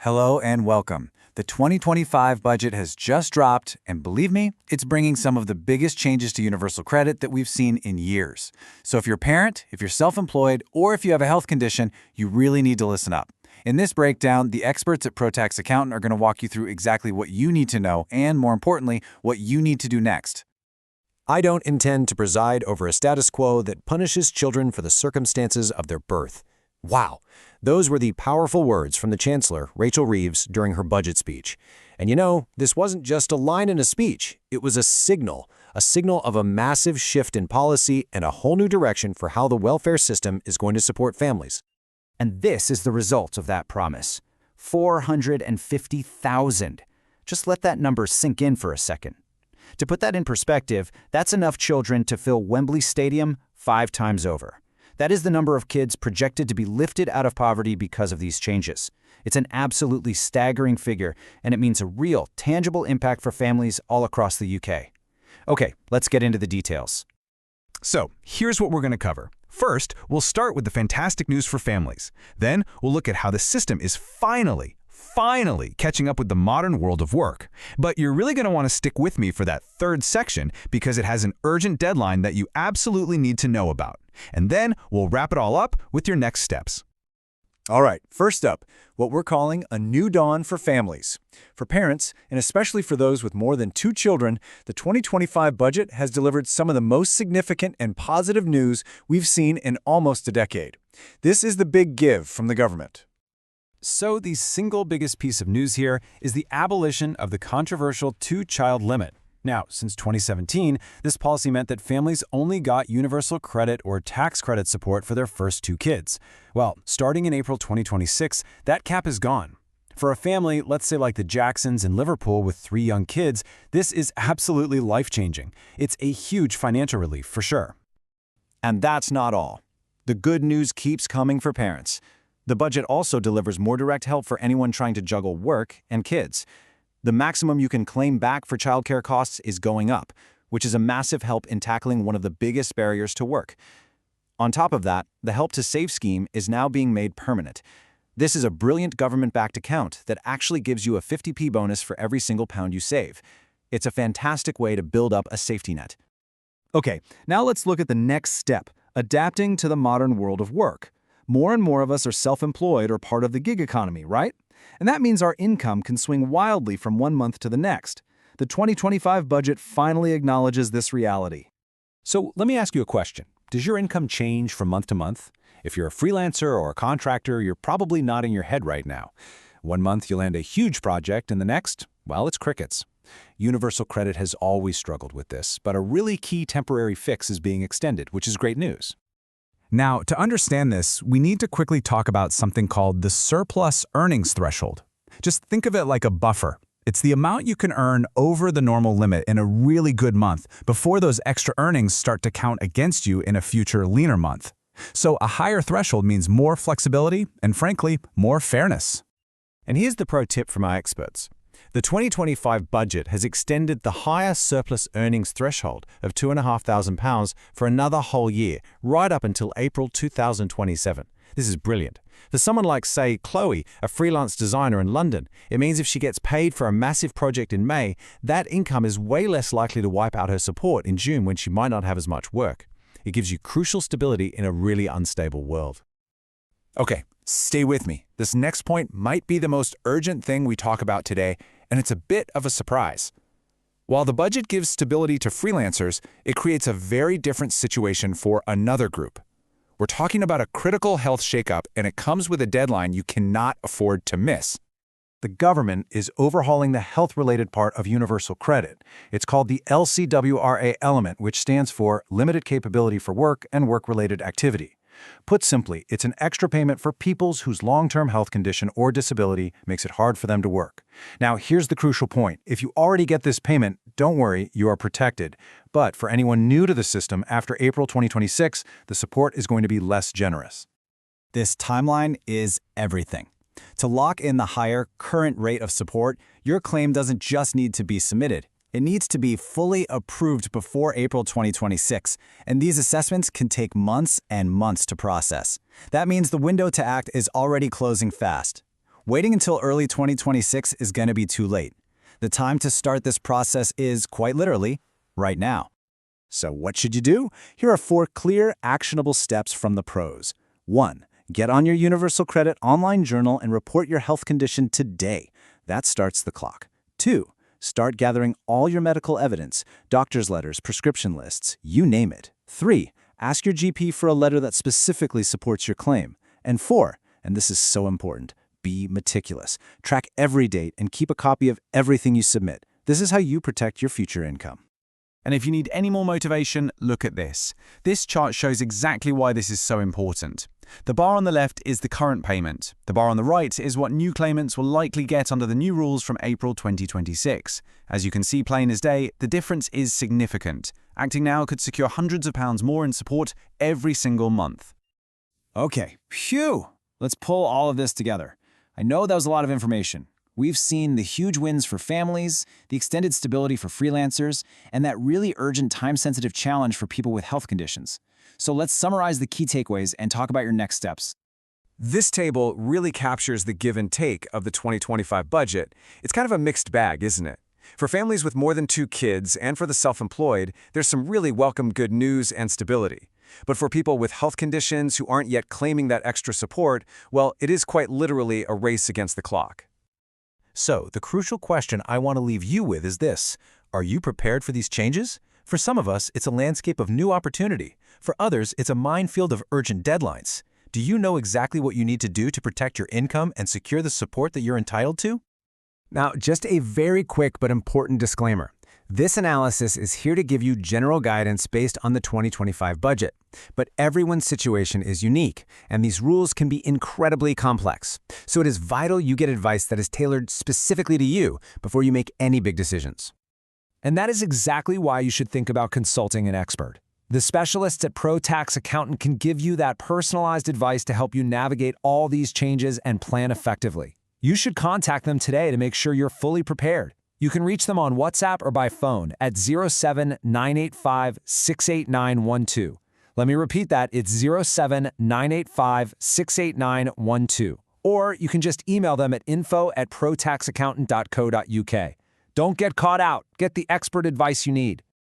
Hello and welcome. The 2025 budget has just dropped, and believe me, it's bringing some of the biggest changes to universal credit that we've seen in years. So if you're a parent, if you're self-employed, or if you have a health condition, you really need to listen up. In this breakdown, the experts at ProTax Accountant are going to walk you through exactly what you need to know and, more importantly, what you need to do next. I don't intend to preside over a status quo that punishes children for the circumstances of their birth. Wow, those were the powerful words from the Chancellor, Rachel Reeves, during her budget speech. And you know, this wasn't just a line in a speech, it was a signal of a massive shift in policy and a whole new direction for how the welfare system is going to support families. And this is the result of that promise. 450,000. Just let that number sink in for a second. To put that in perspective, that's enough children to fill Wembley Stadium 5 times over. That is the number of kids projected to be lifted out of poverty because of these changes. It's an absolutely staggering figure, and it means a real, tangible impact for families all across the UK. Okay, let's get into the details. So, here's what we're going to cover. First, we'll start with the fantastic news for families. Then, we'll look at how the system is finally catching up with the modern world of work. But you're really going to want to stick with me for that third section because it has an urgent deadline that you absolutely need to know about. And then we'll wrap it all up with your next steps. All right, first up, what we're calling a new dawn for families. For parents, and especially for those with more than 2 children, the 2025 budget has delivered some of the most significant and positive news we've seen in almost a decade. This is the big give from the government. So the single biggest piece of news here is the abolition of the controversial 2-child limit. Now, since 2017, this policy meant that families only got universal credit or tax credit support for their first 2 kids. Well, starting in April 2026, that cap is gone. For a family, let's say like the Jacksons in Liverpool with 3 young kids, this is absolutely life-changing. It's a huge financial relief for sure. And that's not all. The good news keeps coming for parents. The budget also delivers more direct help for anyone trying to juggle work and kids. The maximum you can claim back for childcare costs is going up, which is a massive help in tackling one of the biggest barriers to work. On top of that, the Help to Save scheme is now being made permanent. This is a brilliant government-backed account that actually gives you a 50p bonus for every single pound you save. It's a fantastic way to build up a safety net. Okay, now let's look at the next step, adapting to the modern world of work. More and more of us are self-employed or part of the gig economy, right? And that means our income can swing wildly from one month to the next. The 2025 budget finally acknowledges this reality. So let me ask you a question. Does your income change from month to month? If you're a freelancer or a contractor, you're probably nodding your head right now. One month you'll land a huge project, and the next, well, it's crickets. Universal credit has always struggled with this, but a really key temporary fix is being extended, which is great news. Now, to understand this, we need to quickly talk about something called the surplus earnings threshold. Just think of it like a buffer. It's the amount you can earn over the normal limit in a really good month before those extra earnings start to count against you in a future leaner month. So a higher threshold means more flexibility and, frankly, more fairness. And here's the pro tip from our experts. The 2025 budget has extended the higher surplus earnings threshold of £2,500 for another whole year, right up until April 2027. This is brilliant. For someone like, say, Chloe, a freelance designer in London, it means if she gets paid for a massive project in May, that income is way less likely to wipe out her support in June when she might not have as much work. It gives you crucial stability in a really unstable world. Okay, stay with me. This next point might be the most urgent thing we talk about today, and it's a bit of a surprise. While the budget gives stability to freelancers, it creates a very different situation for another group. We're talking about a critical health shakeup, and it comes with a deadline you cannot afford to miss. The government is overhauling the health-related part of universal credit. It's called the LCWRA element, which stands for Limited Capability for Work and Work-Related Activity. Put simply, it's an extra payment for peoples whose long-term health condition or disability makes it hard for them to work. Now, here's the crucial point. If you already get this payment, don't worry, you are protected. But for anyone new to the system after April 2026, the support is going to be less generous. This timeline is everything. To lock in the higher current rate of support, your claim doesn't just need to be submitted. It needs to be fully approved before April 2026, and these assessments can take months and months to process. That means the window to act is already closing fast. Waiting until early 2026 is going to be too late. The time to start this process is, quite literally, right now. So what should you do? Here are 4 clear, actionable steps from the pros. 1. Get on your Universal Credit online journal and report your health condition today. That starts the clock. 2. Start gathering all your medical evidence, doctor's letters, prescription lists, you name it. 3. Ask your GP for a letter that specifically supports your claim. And 4, and this is so important, be meticulous. Track every date and keep a copy of everything you submit. This is how you protect your future income. And if you need any more motivation, look at this. This chart shows exactly why this is so important. The bar on the left is the current payment. The bar on the right is what new claimants will likely get under the new rules from April 2026. As you can see plain as day, the difference is significant. Acting now could secure hundreds of pounds more in support every single month. Okay, phew! Let's pull all of this together. I know that was a lot of information. We've seen the huge wins for families, the extended stability for freelancers, and that really urgent time-sensitive challenge for people with health conditions. So let's summarize the key takeaways and talk about your next steps. This table really captures the give and take of the 2025 budget. It's kind of a mixed bag, isn't it? For families with more than 2 kids and for the self-employed, there's some really welcome good news and stability. But for people with health conditions who aren't yet claiming that extra support, well, it is quite literally a race against the clock. So, the crucial question I want to leave you with is this. Are you prepared for these changes? For some of us, it's a landscape of new opportunity. For others, it's a minefield of urgent deadlines. Do you know exactly what you need to do to protect your income and secure the support that you're entitled to? Now, just a very quick but important disclaimer. This analysis is here to give you general guidance based on the 2025 budget. But everyone's situation is unique, and these rules can be incredibly complex. So it is vital you get advice that is tailored specifically to you before you make any big decisions. And that is exactly why you should think about consulting an expert. The specialists at Pro Tax Accountant can give you that personalized advice to help you navigate all these changes and plan effectively. You should contact them today to make sure you're fully prepared. You can reach them on WhatsApp or by phone at 07-985-68912. Let me repeat that, it's 07-985-68912. Or you can just email them at info@protaxaccountant.co.uk. Don't get caught out. Get the expert advice you need.